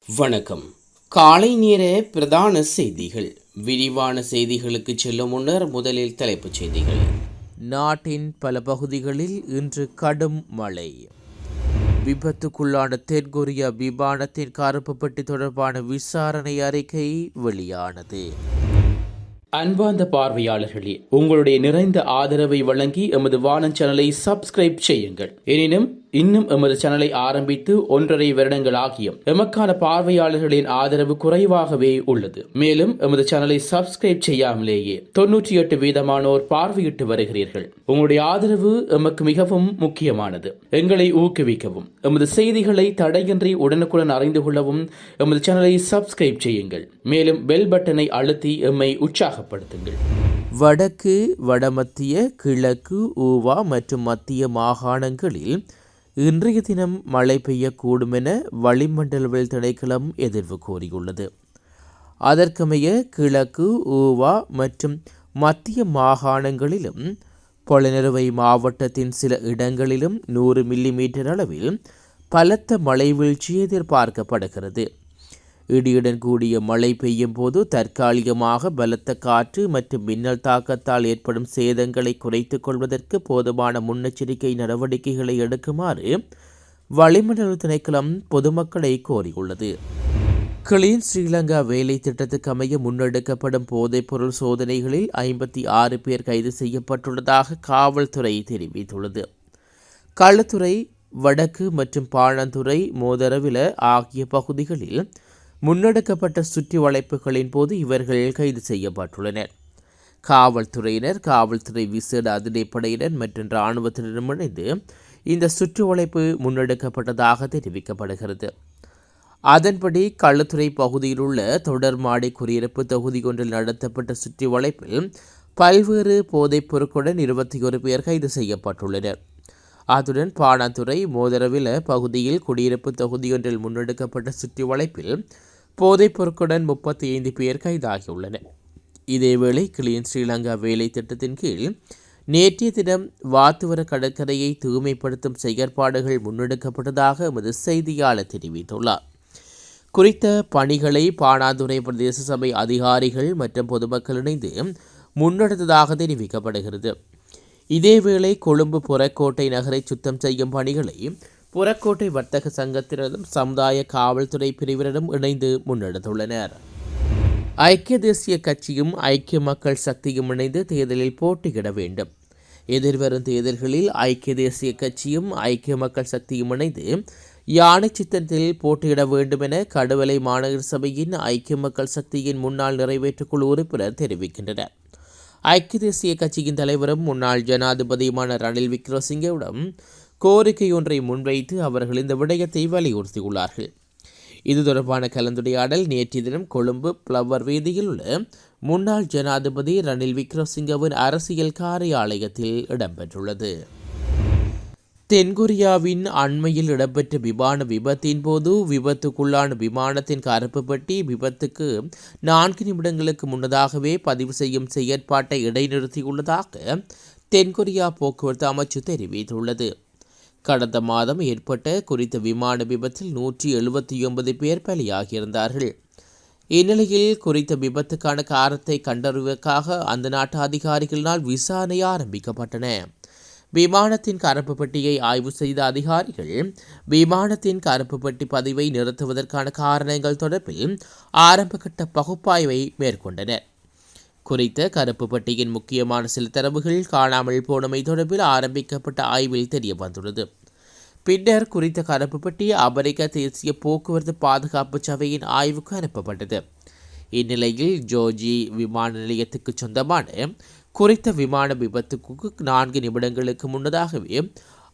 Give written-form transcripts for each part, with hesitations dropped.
வணக்கம். காலை நேர பிரதான செய்திகள். விரிவான செய்திகளுக்கு செல்லும் முன்னர் முதலில் தலைப்புச் செய்திகள். நாட்டின் பல பகுதிகளில் இன்று கடும் மழை. விபத்துக்குள்ளான தென்கொரியா விமானத்தின் கருப்பு பெட்டி தொடர்பான விசாரணை அறிக்கை வெளியானது. அன்பார்ந்த பார்வையாளர்களே, உங்களுடைய நிறைந்த ஆதரவை வழங்கி எமது வானன் சேனலை சப்ஸ்கிரைப் செய்யுங்கள். எனினும் இன்னும் எமது சேனலை ஆரம்பித்து 1.5 வருடங்கள் ஆகியும் எமக்கான பார்வையாளர்களின் ஆதரவு குறைவாகவே உள்ளது. மேலும் எமது சேனலை சப்ஸ்கிரைப் செய்யாமலேயே 98% பார்வையிட்டு வருகிறீர்கள். உங்களுடைய ஆதரவு எமக்கு மிகவும் முக்கியமானது. எங்களை ஊக்குவிக்கவும், எமது செய்திகளை தடையின்றி உடனுக்குடன் அறிந்து கொள்ளவும் எமது சேனலை சப்ஸ்கிரைப் செய்யுங்கள். மேலும் பெல் பட்டனை அழுத்தி எம்மை உற்சாகப்படுத்துங்கள். வடக்கு, வடமத்திய, கிழக்கு, ஊவா மற்றும் மத்திய மாகாணங்களில் இன்றைய தினம் மழை பெய்யக்கூடும் என வளிமண்டலவியல் திணைக்களம் எதிர்வு கூறியுள்ளது. அதற்கமைய கிழக்கு, ஊவா மற்றும் மத்திய மாகாணங்களிலும் பொலனறுவை மாவட்டத்தின் சில இடங்களிலும் 100 மில்லிமீட்டர் அளவில் பலத்த மழை வீழ்ச்சி எதிர்பார்க்கப்படுகிறது. இடியுடன் கூடிய மழை பெய்யும் போது தற்காலிகமாக பலத்த காற்று மற்றும் மின்னல் தாக்கத்தால் ஏற்படும் சேதங்களை குறைத்துக் கொள்வதற்கு போதுமான முன்னெச்சரிக்கை நடவடிக்கைகளை எடுக்குமாறு வளிமண்டல திணைக்களம் பொதுமக்களை கோரியுள்ளது. கிளீன் ஸ்ரீலங்கா வேலை திட்டத்துக்கு அமைய முன்னெடுக்கப்படும் போதைப்பொருள் சோதனைகளில் 56 பேர் கைது செய்யப்பட்டுள்ளதாக காவல்துறை தெரிவித்துள்ளது. களுத்துறை, வடக்கு மற்றும் பாணந்துறை, மோதரவில ஆகிய பகுதிகளில் முன்னெடுக்கப்பட்ட சுற்றி வளைப்புகளின் போது இவர்கள் கைது செய்யப்பட்டுள்ளனர். காவல்துறையினர், காவல்துறை விசேட அதிரடிப்படையினர் மற்றும் இராணுவத்தினரும் இணைந்து இந்த சுற்றி வளைப்பு முன்னெடுக்கப்பட்டதாக தெரிவிக்கப்படுகிறது. அதன்படி களுத்துறை பகுதியில் உள்ள தொடர்மாடி குடியிருப்பு தொகுதி ஒன்றில் நடத்தப்பட்ட சுற்றி வளைப்பில் பல்வேறு போதைப் பொருட்களுடன் 21 பேர் கைது செய்யப்பட்டுள்ளனர். அத்துடன் பாணாத்துறை, மோதரவில பகுதியில் குடியிருப்பு தொகுதியொன்றில் முன்னெடுக்கப்பட்ட சுற்றி வளைப்பில் போதைப் பொருட்களுடன் 35 பேர் கைதாகியுள்ளனர். இதேவேளை கிளீன் ஸ்ரீலங்கா வேலை திட்டத்தின் கீழ் நேற்றைய தினம் வாத்துவர கடற்கரையை தூய்மைப்படுத்தும் செயற்பாடுகள் முன்னெடுக்கப்பட்டதாக எமது செய்தியாளர் தெரிவித்துள்ளார். குறித்த பணிகளை பாணாதுறை பிரதேச சபை அதிகாரிகள் மற்றும் பொதுமக்கள் இணைந்து முன்னெடுத்ததாக தெரிவிக்கப்படுகிறது. இதேவேளை கொழும்பு புறக்கோட்டை நகரை சுத்தம் செய்யும் பணிகளை புறக்கோட்டை வர்த்தக சங்கத்தினரும் சமுதாய காவல்துறை பிரிவினரும் இணைந்து முன்னெடுத்துள்ளனர். ஐக்கிய தேசிய கட்சியும் ஐக்கிய மக்கள் சக்தியும் இணைந்து தேர்தலில் போட்டியிட வேண்டும். எதிர்வரும் தேர்தல்களில் ஐக்கிய தேசிய கட்சியும் ஐக்கிய மக்கள் சக்தியும் இணைந்து யானை சித்தத்தில் போட்டியிட வேண்டும் என கடுவலை மாநகர சபையின் ஐக்கிய மக்கள் சக்தியின் முன்னாள் நிறைவேற்றுக்குழு உறுப்பினர் தெரிவிக்கின்றனர். ஐக்கிய தேசிய கட்சியின் தலைவரும் முன்னாள் ஜனாதிபதியுமான ரணில் விக்ரமசிங்கவிடம் கோரிக்கை ஒன்றை முன்வைத்து அவர்கள் இந்த விடயத்தை வலியுறுத்தியுள்ளார்கள். இது தொடர்பான கலந்துரையாடல் நேற்றைய தினம் கொழும்பு பிளவர் வீதியில் உள்ள முன்னாள் ஜனாதிபதி ரணில் விக்ரமசிங்கவின் அரசியல் காரியாலயத்தில் இடம்பெற்றுள்ளது. தென்கொரியாவின் அண்மையில் இடம்பெற்ற விமான விபத்தின் போது விபத்துக்குள்ளான விமானத்தின் கருப்பு பெட்டி விபத்துக்கு 4 நிமிடங்களுக்கு முன்னதாகவே பதிவு செய்யும் செயற்பாட்டை இடைநிறுத்தியுள்ளதாக தென்கொரியா போக்குவரத்து அமைச்சு தெரிவித்துள்ளது. கடந்த மாதம் ஏற்பட்ட குறித்த விமான விபத்தில் 179 பேர் பலியாகியிருந்தார்கள். இந்நிலையில் குறித்த விபத்துக்கான காரணத்தை கண்டறிவதற்காக அந்த நாட்டு அதிகாரிகளினால் விசாரணை ஆரம்பிக்கப்பட்டன. விமானத்தின் கருப்பு பெட்டியை ஆய்வு செய்த அதிகாரிகள் விமானத்தின் கருப்பு பெட்டி பதிவை நிறுத்துவதற்கான காரணங்கள் தொடர்பில் ஆரம்பகட்ட பகுப்பாய்வை மேற்கொண்டனர். குறித்த கருப்பு பெட்டியின் முக்கியமான சில தரவுகள் காணாமல் போனமை தொடர்பில் ஆரம்பிக்கப்பட்ட ஆய்வில் தெரிய வந்துள்ளது. பின்னர் குறித்த கருப்பு பெட்டி அமெரிக்க தேசிய போக்குவரத்து பாதுகாப்பு சபையின் ஆய்வுக்கு அனுப்பப்பட்டது. இந்நிலையில் ஜோர்ஜி விமான நிலையத்துக்கு சொந்தமான குறித்த விமான விபத்துக்கு 4 நிமிடங்களுக்கு முன்னதாகவே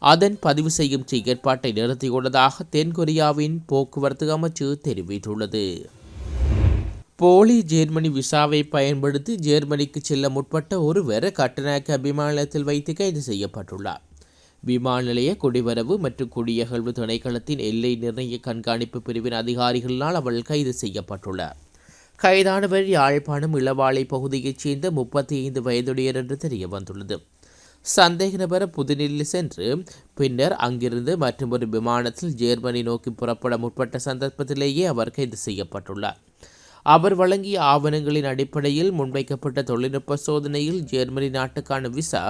அதன் பதிவு செய்யும் செயற்பாட்டை நிறுத்தியுள்ளதாக தென்கொரியாவின் போக்குவரத்து அமைச்சு தெரிவித்துள்ளது. போலி ஜெர்மனி விசாவை பயன்படுத்தி ஜெர்மனிக்கு செல்ல முற்பட்ட ஒருவர் கட்டநாயக்க விமான நிலையத்தில் வைத்து கைது செய்யப்பட்டுள்ளார். விமான நிலைய குடிவரவு மற்றும் குடியகழ்வு திணைக்களத்தின் எல்லை நிர்ணய கண்காணிப்பு பிரிவின் அதிகாரிகளால் அவள் கைது செய்யப்பட்டுள்ளார். கைதானவர் யாழ்ப்பாணம் இளவாலை பகுதியைச் சேர்ந்த 35 வயதுடையர் என்று தெரிய வந்துள்ளது. சந்தேக நபர் புதுடில்லி சென்று பின்னர் அங்கிருந்து மற்றொரு விமானத்தில் ஜெர்மனி நோக்கி புறப்பட முற்பட்ட சந்தர்ப்பத்திலேயே அவர் கைது செய்யப்பட்டுள்ளார். அவர் வழங்கிய ஆவணங்களின் அடிப்படையில் முன்வைக்கப்பட்ட தொழில்நுட்ப சோதனையில் ஜெர்மனி நாட்டுக்கான விசா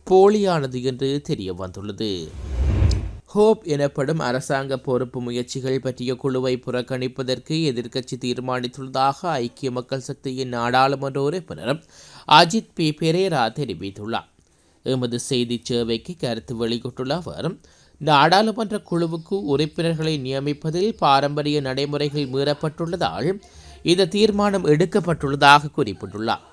போலியானது என்று தெரிய வந்துள்ளது. ஹோப் எனப்படும் அரசாங்க பொறுப்பு முயற்சிகள் பற்றிய குழுவை புறக்கணிப்பதற்கு எதிர்க்கட்சி தீர்மானித்துள்ளதாக ஐக்கிய மக்கள் சக்தியின் நாடாளுமன்ற உறுப்பினர் அஜித் பி பெரேரா தெரிவித்துள்ளார். எமது செய்தி சேவைக்கு கருத்து வெளியிட்டுள்ள அவர், நாடாளுமன்ற குழுவுக்கு உறுப்பினர்களை நியமிப்பதில் பாரம்பரிய நடைமுறைகள் மீறப்பட்டுள்ளதால் இந்த தீர்மானம் எடுக்கப்பட்டுள்ளதாக குறிப்பிட்டுள்ளார்.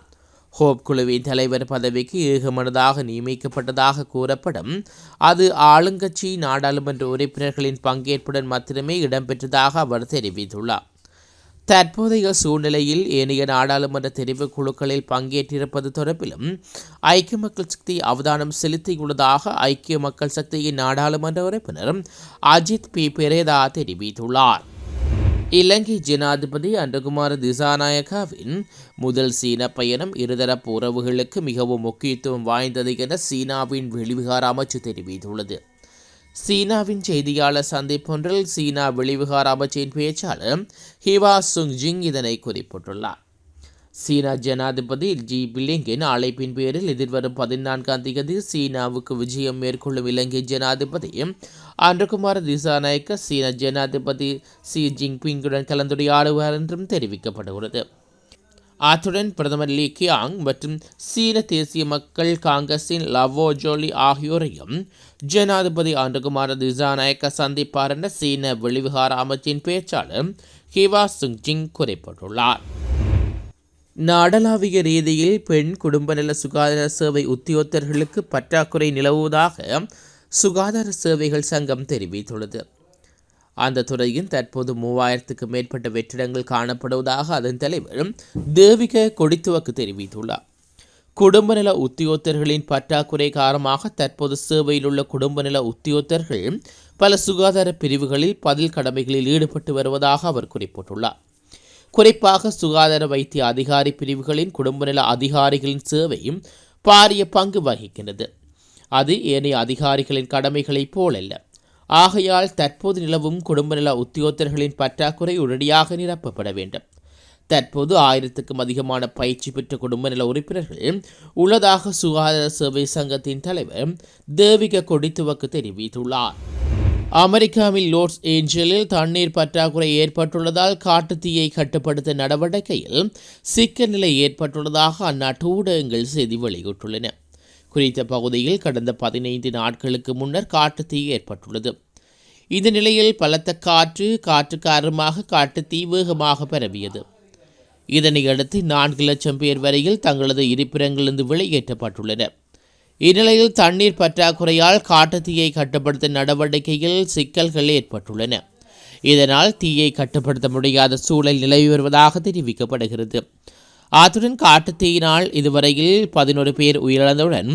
ஹோப் குழுவின் தலைவர் பதவிக்கு ஏகமனதாக நியமிக்கப்பட்டதாக கூறப்படும் அது ஆளுங்கட்சி நாடாளுமன்ற உறுப்பினர்களின் பங்கேற்புடன் மாத்திரமே இடம்பெற்றதாக அவர் தெரிவித்துள்ளார். தற்போதைய சூழ்நிலையில் ஏனைய நாடாளுமன்ற தெரிவு குழுக்களில் பங்கேற்றிருப்பது தொடர்பிலும் ஐக்கிய மக்கள் சக்தி அவதானம் செலுத்தியுள்ளதாக ஐக்கிய மக்கள் சக்தியின் நாடாளுமன்ற உறுப்பினர் அஜித் பி பெரேரா தெரிவித்துள்ளார். இலங்கை ஜனாதிபதி அன்றகுமார திசாநாயக்காவின் முதல் சீன பயணம் இருதரப்பு உறவுகளுக்கு மிகவும் முக்கியத்துவம் வாய்ந்தது என சீனாவின் வெளிவிகார அமைச்சு தெரிவித்துள்ளது. சீனாவின் செய்தியாளர் சந்திப்பொன்றில் சீனா வெளிவிகார அமைச்சின் பேச்சாளர் ஹிவா சுங்ஜிங் இதனை குறிப்பிட்டுள்ளார். சீனா ஜனாதிபதி ஜி பில்லிங்கின் அழைப்பின் பேரில் எதிர்வரும் 14ஆம் தேதி சீனாவுக்கு விஜயம் மேற்கொள்ளும் இலங்கை ஜனாதிபதி அன்றகுமார திசாநாயக்க சீன ஜனாதிபதி ஷி ஜின்பிங்குடன் கலந்துரையாடுவார் என்றும் தெரிவிக்கப்படுகிறது. அத்துடன் பிரதமர் லீ கியாங் மற்றும் சீன தேசிய மக்கள் காங்கிரசின் லவோ ஜோலி ஆகியோரையும் ஜனாதிபதி அன்றகுமார திசாநாயக்க சந்திப்பார் என சீன வெளிவிகார அமைச்சின் பேச்சாளர் ஹிவா சுங்ஜிங் குறிப்பிட்டுள்ளார். நாடளாவிய ரீதியில் பெண் குடும்ப நல சுகாதார சேவை உத்தியோகத்தர்களுக்கு பற்றாக்குறை நிலவுவதாக சுகாதார சேவைகள் சங்கம் தெரிவித்துள்ளது. அந்த துறையில் தற்போது 3000க்கும் மேற்பட்ட வெற்றிடங்கள் காணப்படுவதாக அதன் தலைவர் தேவிக கொடித்துவக்கு தெரிவித்துள்ளார். குடும்ப நல உத்தியோகத்தர்களின் பற்றாக்குறை காரணமாக தற்போது சேவையில் உள்ள குடும்ப நல உத்தியோகத்தர்கள் பல சுகாதார பிரிவுகளில் பதில் கடமைகளில் ஈடுபட்டு வருவதாக அவர் குறிப்பிட்டுள்ளார். குறிப்பாக சுகாதார வைத்திய அதிகாரி பிரிவுகளின் குடும்ப நல அதிகாரிகளின் சேவையும் பாரிய பங்கு வகிக்கின்றது. அது ஏனைய அதிகாரிகளின் கடமைகளைப் போலல்ல. ஆகையால் தற்போது நிலவும் குடும்ப நல உத்தியோகத்தர்களின் பற்றாக்குறை உடனடியாக நிரப்பப்பட வேண்டும். தற்போது 1000க்கும் அதிகமான பயிற்சி பெற்ற குடும்ப நல உறுப்பினர்கள் உள்ளதாக சுகாதார சேவை சங்கத்தின் தலைவர் தேவிக கொடித்துவக்கு தெரிவித்துள்ளார். அமெரிக்காவில் லாஸ் ஏஞ்சலில் தண்ணீர் பற்றாக்குறை ஏற்பட்டுள்ளதால் காட்டுத்தீயை கட்டுப்படுத்த நடவடிக்கையில் சிக்கல் நிலை ஏற்பட்டுள்ளதாக அந்நாட்டு ஊடகங்கள் செய்தி வெளியிட்டுள்ளன. குறித்த பகுதியில் கடந்த 15 நாட்களுக்கு முன்னர் காட்டுத்தீ ஏற்பட்டுள்ளது. இந்த நிலையில் பலத்த காற்று காரணமாக காட்டுத்தீ வேகமாக பரவியது. இதனையடுத்து 4 லட்சம் பேர் வரையில் தங்களது இருப்பிடங்களிலிருந்து வெளியேற்றப்பட்டுள்ளனர். இந்நிலையில் தண்ணீர் பற்றாக்குறையால் காட்டுத்தீயை கட்டுப்படுத்த நடவடிக்கையில் சிக்கல்கள் ஏற்பட்டுள்ளன. இதனால் தீயை கட்டுப்படுத்த முடியாத சூழல் நிலவி வருவதாக தெரிவிக்கப்படுகிறது. அத்துடன் காட்டுத்தீயினால் இதுவரையில் 11 பேர் உயிரிழந்தவுடன்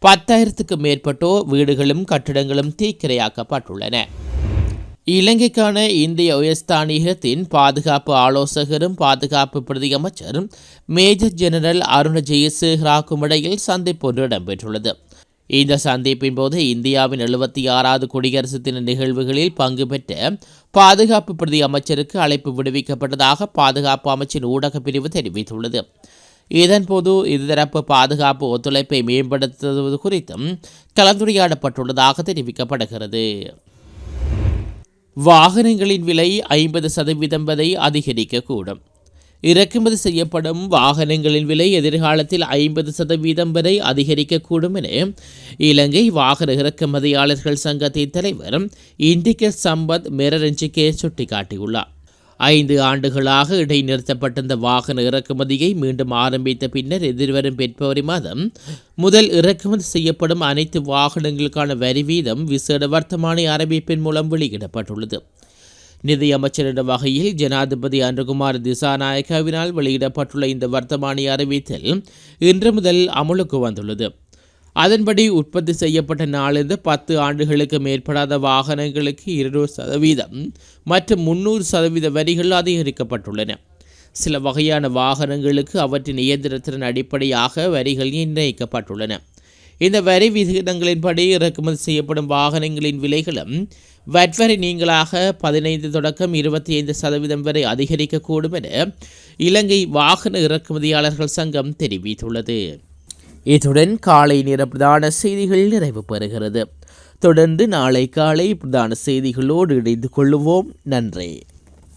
10,000க்கும் மேற்பட்டோர் வீடுகளும் கட்டிடங்களும் தீக்கிரையாக்கப்பட்டுள்ளன. இலங்கைக்கான இந்திய உயர்ஸ்தானிகத்தின் பாதுகாப்பு ஆலோசகரும் பாதுகாப்பு பிரதி அமைச்சர் மேஜர் ஜெனரல் அருண ஜெயசேகராக்கும் இடையில் சந்திப்பு ஒன்று இடம்பெற்றுள்ளது. இந்த சந்திப்பின் போது இந்தியாவின் 76வது குடியரசு தின நிகழ்வுகளில் பங்கு பெற்ற பாதுகாப்பு பிரதி அமைச்சருக்கு அழைப்பு விடுவிக்கப்பட்டதாக பாதுகாப்பு அமைச்சின் ஊடக பிரிவு தெரிவித்துள்ளது. இதன்போது இருதரப்பு பாதுகாப்பு ஒத்துழைப்பை மேம்படுத்துவது குறித்தும் கலந்துரையாடப்பட்டுள்ளதாக தெரிவிக்கப்படுகிறது. வாகனங்களின் விலை 50% வரை அதிகரிக்கக்கூடும். இறக்குமதி செய்யப்படும் வாகனங்களின் விலை எதிர்காலத்தில் 50% வரை அதிகரிக்கக்கூடும் என இலங்கை வாகன இறக்குமதியாளர்கள் சங்கத்தின் தலைவர் இண்டிக சம்பத் மெரரஞ்சிகே சுட்டிக்காட்டியுள்ளார். 5 ஆண்டுகளாக இடைநிறுத்தப்பட்டிருந்த வாகன இறக்குமதியை மீண்டும் ஆரம்பித்த பின்னர் எதிர்வரும் பிப்ரவரி மாதம் முதல் இறக்குமதி செய்யப்படும் அனைத்து வாகனங்களுக்கான வரி வீதம் விசேட வர்த்தமானி அறிவிப்பின் மூலம் வெளியிடப்பட்டுள்ளது. நிதியமைச்சர் என்ற வகையில் ஜனாதிபதி அன்றகுமார திசாநாயக்கவினால் வெளியிடப்பட்டுள்ள இந்த வர்த்தமானி அறிவித்தல் இன்று முதல் அமலுக்கு வந்துள்ளது. அதன்படி உற்பத்தி செய்யப்பட்ட நாளிலிருந்து 10 ஆண்டுகளுக்கு மேற்படாத வாகனங்களுக்கு 200% மற்றும் 300% வரிகள் அதிகரிக்கப்பட்டுள்ளன. சில வகையான வாகனங்களுக்கு அவற்றின் இயந்திரத்தின் அடிப்படையாக வரிகள் நிர்ணயிக்கப்பட்டுள்ளன. இந்த வரி விகிதங்களின்படி இறக்குமதி செய்யப்படும் வாகனங்களின் விலைகளும் வட் வரி நீங்களாக 15 தொடக்கம் 25% வரை அதிகரிக்கக்கூடும் என இலங்கை வாகன இறக்குமதியாளர்கள் சங்கம் தெரிவித்துள்ளது. இத்துடன் காலை நேர பிரதான செய்திகள் நிறைவு பெறுகிறது. தொடர்ந்து நாளை காலை பிரதான செய்திகளோடு இணைந்து கொள்ளுவோம். நன்றி.